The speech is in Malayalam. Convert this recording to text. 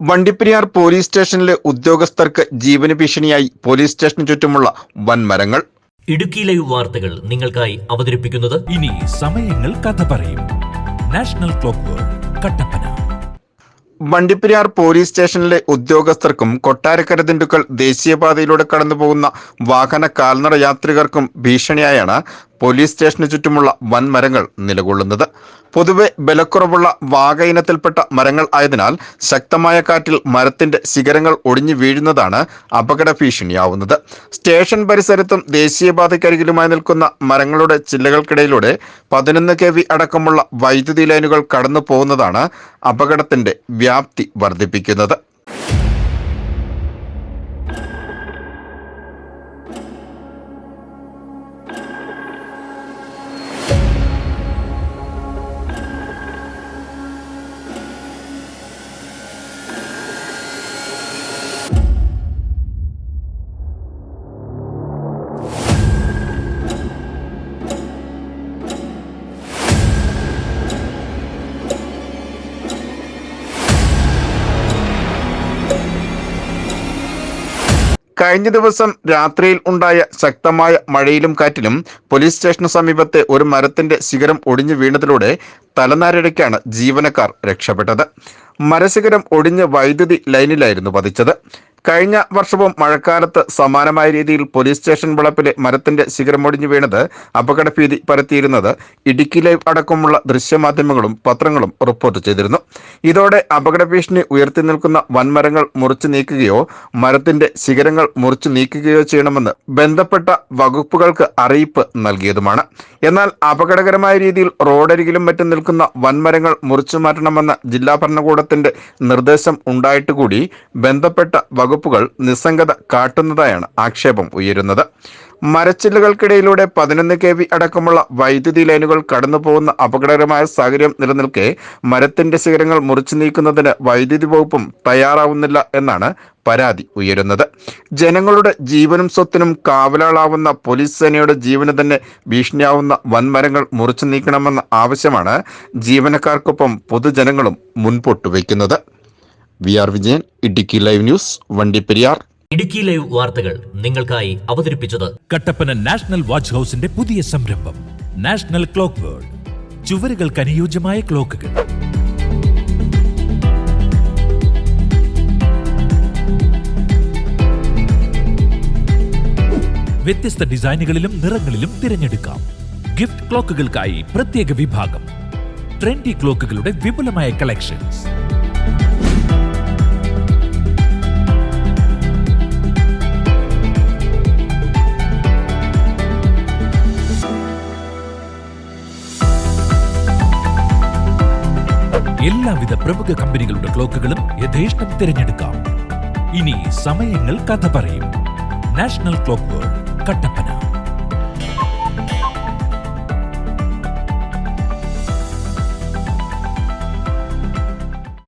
വണ്ടിപ്പെരിയാർ പോലീസ് സ്റ്റേഷനിലെ ഉദ്യോഗസ്ഥർക്ക് ജീവന് ഭീഷണിയായി പോലീസ് സ്റ്റേഷന് ചുറ്റുമുള്ള വൻമരങ്ങൾ. ഇടുക്കി ലൈവ് വാർത്തകൾ നിങ്ങൾക്കായി അവതരിപ്പിക്കുന്നത് ഇനി സമയങ്ങൾ കഥ പറയും. National clock world, Kattappana. Vandiperiyar police സ്റ്റേഷനിലെ ഉദ്യോഗസ്ഥർക്കും കൊട്ടാരക്കര ദിണ്ടുക്കൽ ദേശീയപാതയിലൂടെ കടന്നുപോകുന്ന വാഹന കാൽനട യാത്രികർക്കും ഭീഷണിയായാണ് പോലീസ് സ്റ്റേഷന് ചുറ്റുമുള്ള വൻമരങ്ങൾ നിലകൊള്ളുന്നത്. പൊതുവെ ബലക്കുറവുള്ള വാഗ ഇനത്തിൽപ്പെട്ട മരങ്ങൾ ആയതിനാൽ ശക്തമായ കാറ്റിൽ മരത്തിന്റെ ശിഖരങ്ങൾ ഒടിഞ്ഞു വീഴുന്നതാണ് അപകട ഭീഷണിയാവുന്നത്. സ്റ്റേഷൻ പരിസരത്തും ദേശീയപാതയ്ക്കരികിലുമായി നിൽക്കുന്ന മരങ്ങളുടെ ചില്ലകൾക്കിടയിലൂടെ 11 kV അടക്കമുള്ള വൈദ്യുതി ലൈനുകൾ കടന്നു പോകുന്നതാണ് അപകടത്തിന്റെ വ്യാപ്തി വർദ്ധിപ്പിക്കുന്നത്. കഴിഞ്ഞ ദിവസം രാത്രിയിൽ ഉണ്ടായ ശക്തമായ മഴയിലും കാറ്റിലും പോലീസ് സ്റ്റേഷന് സമീപത്തെ ഒരു മരത്തിന്റെ ശിഖരം ഒടിഞ്ഞു വീണതിലൂടെ തലനാരിഴയ്ക്കാണ് ജീവനക്കാർ രക്ഷപ്പെട്ടത്. മരശിഖരം ഒടിഞ്ഞ് വൈദ്യുതി ലൈനിലായിരുന്നു പതിച്ചത്. കഴിഞ്ഞ വർഷവും മഴക്കാലത്ത് സമാനമായ രീതിയിൽ പോലീസ് സ്റ്റേഷൻ വളപ്പിലെ മരത്തിന്റെ ശിഖരമൊടിഞ്ഞു വീണത് അപകടഭീതി പരത്തിയിരുന്നത് ഇടുക്കി ലൈവ് അടക്കമുള്ള ദൃശ്യമാധ്യമങ്ങളും പത്രങ്ങളും റിപ്പോർട്ട് ചെയ്തിരുന്നു. ഇതോടെ അപകട ഭീഷണി ഉയർത്തി നിൽക്കുന്ന വൻമരങ്ങൾ മുറിച്ചു നീക്കുകയോ മരത്തിന്റെ ശിഖരങ്ങൾ മുറിച്ചു നീക്കുകയോ ചെയ്യണമെന്ന് ബന്ധപ്പെട്ട വകുപ്പുകൾക്ക് അറിയിപ്പ് നൽകിയതുമാണ്. എന്നാൽ അപകടകരമായ രീതിയിൽ റോഡരികിലും മറ്റും നിൽക്കുന്ന വൻമരങ്ങൾ മുറിച്ചു മാറ്റണമെന്ന ജില്ലാ ഭരണകൂടത്തിന്റെ നിർദ്ദേശം ഉണ്ടായിട്ട് കൂടി ബന്ധപ്പെട്ട വകുപ്പുകൾ നിസ്സംഗത കാട്ടുന്നതായാണ് ആക്ഷേപം ഉയരുന്നത്. മരച്ചില്ലകൾക്കിടയിലൂടെ 11 kV അടക്കമുള്ള വൈദ്യുതി ലൈനുകൾ കടന്നു പോകുന്ന അപകടകരമായ സാഹചര്യം നിലനിൽക്കെ മരത്തിന്റെ ശിഖരങ്ങൾ മുറിച്ചു നീക്കുന്നതിന് വൈദ്യുതി വകുപ്പും തയ്യാറാവുന്നില്ല എന്നാണ് പരാതി ഉയരുന്നത്. ജനങ്ങളുടെ ജീവനും സ്വത്തിനും കാവലാളാവുന്ന പോലീസ് സേനയുടെ ജീവന് തന്നെ ഭീഷണിയാവുന്ന വൻമരങ്ങൾ മുറിച്ചു നീക്കണമെന്ന ആവശ്യമാണ് ജീവനക്കാർക്കൊപ്പം പൊതുജനങ്ങളും മുൻപോട്ട് വയ്ക്കുന്നത്. VR Vijayan, Idukki live news, Vandiperiyar. Idukki live വാർത്തകൾ നിങ്ങൾക്കായി അവതരിപ്പിച്ചത് കട്ടപ്പന നാഷണൽ വാച്ച് ഹൗസിന്റെ പുതിയ സംരംഭം നാഷണൽ ക്ലോക്ക് വേൾഡ്. ചുവരുകൾക്ക് അനുയോജ്യമായ ക്ലോക്കുകൾ, വ്യത്യസ്ത ഡിസൈനുകളിലും നിറങ്ങളിലും തിരഞ്ഞെടുക്കാം. ഗിഫ്റ്റ് ക്ലോക്കുകൾക്കായി പ്രത്യേക വിഭാഗം, ട്രെൻഡി ക്ലോക്കുകളുടെ വിപുലമായ കളക്ഷൻസ്. എല്ലാവിധ പ്രമുഖ കമ്പനികളുടെ ക്ലോക്കുകളും യഥേഷ്ടം തിരഞ്ഞെടുക്കാം. ഇനി സമയങ്ങൾ കഥ പറയും. National clock world, Kattappana.